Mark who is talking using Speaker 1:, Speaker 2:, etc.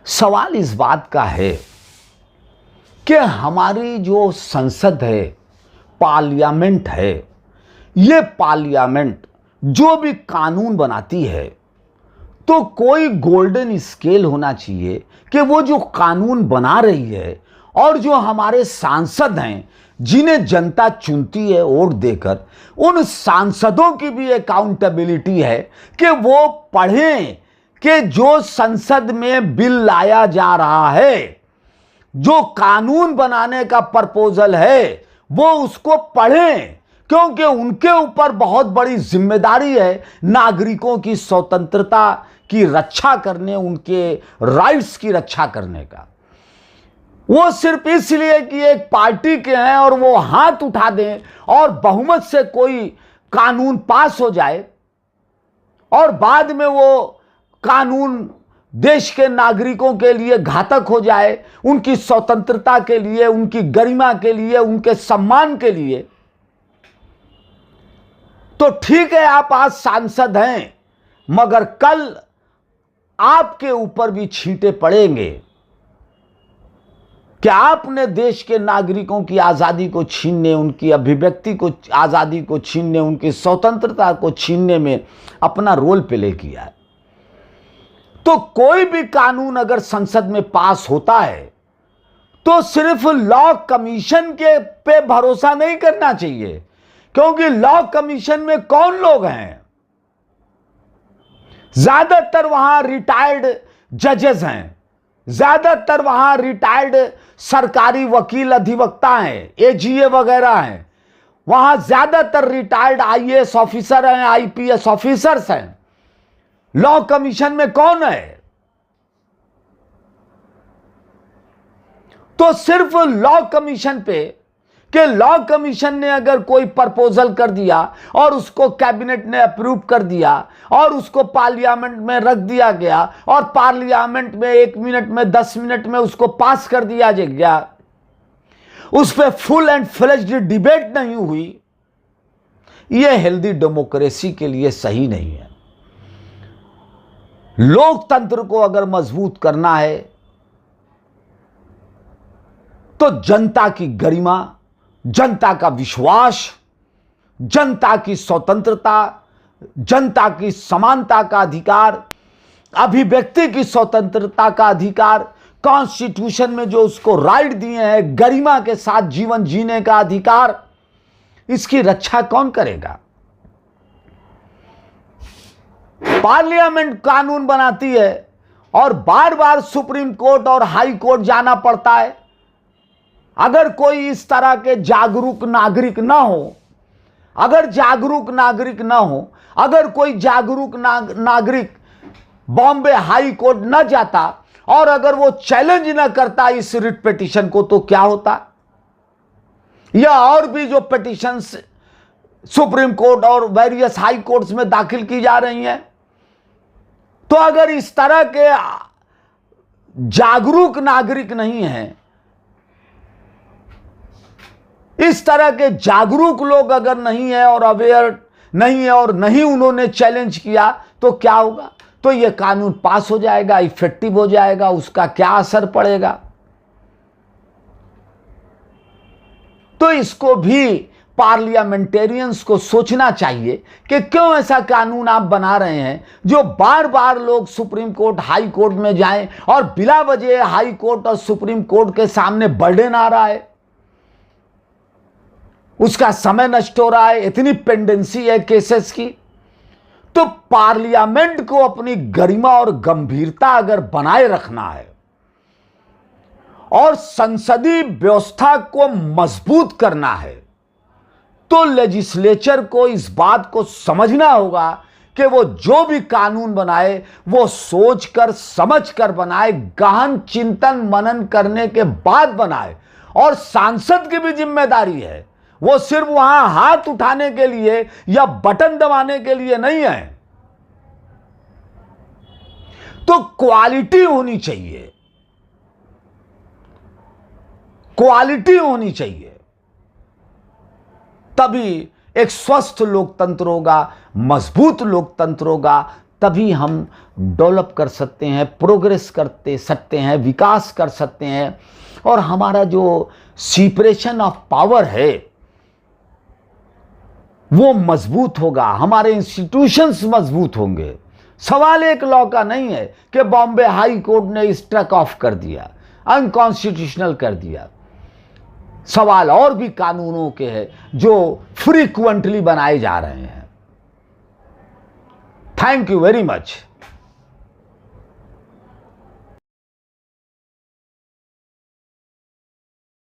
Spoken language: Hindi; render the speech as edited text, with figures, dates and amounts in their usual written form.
Speaker 1: सवाल इस बात का है कि हमारी जो संसद है, पार्लियामेंट है, ये पार्लियामेंट जो भी कानून बनाती है तो कोई गोल्डन स्केल होना चाहिए कि वो जो कानून बना रही है और जो हमारे सांसद हैं जिन्हें जनता चुनती है वोट देकर, उन सांसदों की भी अकाउंटेबिलिटी है कि वो पढ़ें कि जो संसद में बिल लाया जा रहा है, जो कानून बनाने का प्रपोजल है, वो उसको पढ़ें, क्योंकि उनके ऊपर बहुत बड़ी जिम्मेदारी है नागरिकों की स्वतंत्रता की रक्षा करने, उनके राइट्स की रक्षा करने का। वो सिर्फ इसलिए कि एक पार्टी के हैं और वो हाथ उठा दें और बहुमत से कोई कानून पास हो जाए और बाद में वो कानून देश के नागरिकों के लिए घातक हो जाए, उनकी स्वतंत्रता के लिए, उनकी गरिमा के लिए, उनके सम्मान के लिए, तो ठीक है आप आज सांसद हैं, मगर कल आपके ऊपर भी छींटे पड़ेंगे कि आपने देश के नागरिकों की आजादी को छीनने, उनकी अभिव्यक्ति को आजादी को छीनने, उनकी स्वतंत्रता को छीनने में अपना रोल प्ले किया है। तो कोई भी कानून अगर संसद में पास होता है तो सिर्फ लॉ कमीशन के पे भरोसा नहीं करना चाहिए, क्योंकि लॉ कमीशन में कौन लोग हैं? ज्यादातर वहां रिटायर्ड जजेस हैं, ज्यादातर वहां रिटायर्ड सरकारी वकील अधिवक्ता हैं, एजीए वगैरह हैं, वहां ज्यादातर रिटायर्ड आईएएस ऑफिसर हैं, आईपीएस ऑफिसर्स हैं। लॉ कमीशन में कौन है? तो सिर्फ लॉ कमीशन पे कि लॉ कमीशन ने अगर कोई प्रपोजल कर दिया और उसको कैबिनेट ने अप्रूव कर दिया और उसको पार्लियामेंट में रख दिया गया और पार्लियामेंट में 1 मिनट में 10 मिनट में उसको पास कर दिया गया, उस पर फुल एंड फ्लेज्ड डिबेट नहीं हुई, यह हेल्दी डेमोक्रेसी के लिए सही नहीं है। लोकतंत्र को अगर मजबूत करना है तो जनता की गरिमा, जनता का विश्वास, जनता की स्वतंत्रता, जनता की समानता का अधिकार, अभिव्यक्ति की स्वतंत्रता का अधिकार, कॉन्स्टिट्यूशन में जो उसको राइट दिए हैं, गरिमा के साथ जीवन जीने का अधिकार, इसकी रक्षा कौन करेगा? पार्लियामेंट कानून बनाती है और बार बार सुप्रीम कोर्ट और हाई कोर्ट जाना पड़ता है। अगर कोई इस तरह के जागरूक नागरिक ना हो, अगर जागरूक नागरिक ना हो, अगर कोई जागरूक नागरिक बॉम्बे हाई कोर्ट ना जाता और अगर वो चैलेंज ना करता इस रिट पिटीशन को, तो क्या होता? या और भी जो पिटीशंस सुप्रीम कोर्ट और वेरियस हाई कोर्ट्स में दाखिल की जा रही हैं, तो अगर इस तरह के जागरूक नागरिक नहीं हैं, इस तरह के जागरूक लोग अगर नहीं है और अवेयर नहीं है और नहीं उन्होंने चैलेंज किया, तो क्या होगा? तो यह कानून पास हो जाएगा, इफेक्टिव हो जाएगा, उसका क्या असर पड़ेगा? तो इसको भी पार्लियामेंटेरियंस को सोचना चाहिए कि क्यों ऐसा कानून आप बना रहे हैं जो बार बार लोग सुप्रीम कोर्ट हाई कोर्ट में जाएं और बिला वजह हाई कोर्ट और सुप्रीम कोर्ट के सामने बर्डन आ रहा है, उसका समय नष्ट हो रहा है, इतनी पेंडेंसी है केसेस की। तो पार्लियामेंट को अपनी गरिमा और गंभीरता अगर बनाए रखना है और संसदीय व्यवस्था को मजबूत करना है, तो लेजिस्लेचर को इस बात को समझना होगा कि वो जो भी कानून बनाए वो सोचकर समझकर बनाए, गहन चिंतन मनन करने के बाद बनाए। और सांसद की भी जिम्मेदारी है, वो सिर्फ वहां हाथ उठाने के लिए या बटन दबाने के लिए नहीं है। तो क्वालिटी होनी चाहिए, क्वालिटी होनी चाहिए, तभी एक स्वस्थ लोकतंत्र होगा, मजबूत लोकतंत्र होगा, तभी हम डेवलप कर सकते हैं, प्रोग्रेस करते सकते हैं, विकास कर सकते हैं, और हमारा जो सेपरेशन ऑफ पावर है वो मजबूत होगा, हमारे इंस्टीट्यूशंस मजबूत होंगे। सवाल एक लॉ का नहीं है कि बॉम्बे हाई कोर्ट ने स्ट्रक ऑफ कर दिया, अनकॉन्स्टिट्यूशनल कर दिया। सवाल और भी कानूनों के हैं जो फ्रीक्वेंटली बनाए जा रहे हैं। Thank you very much.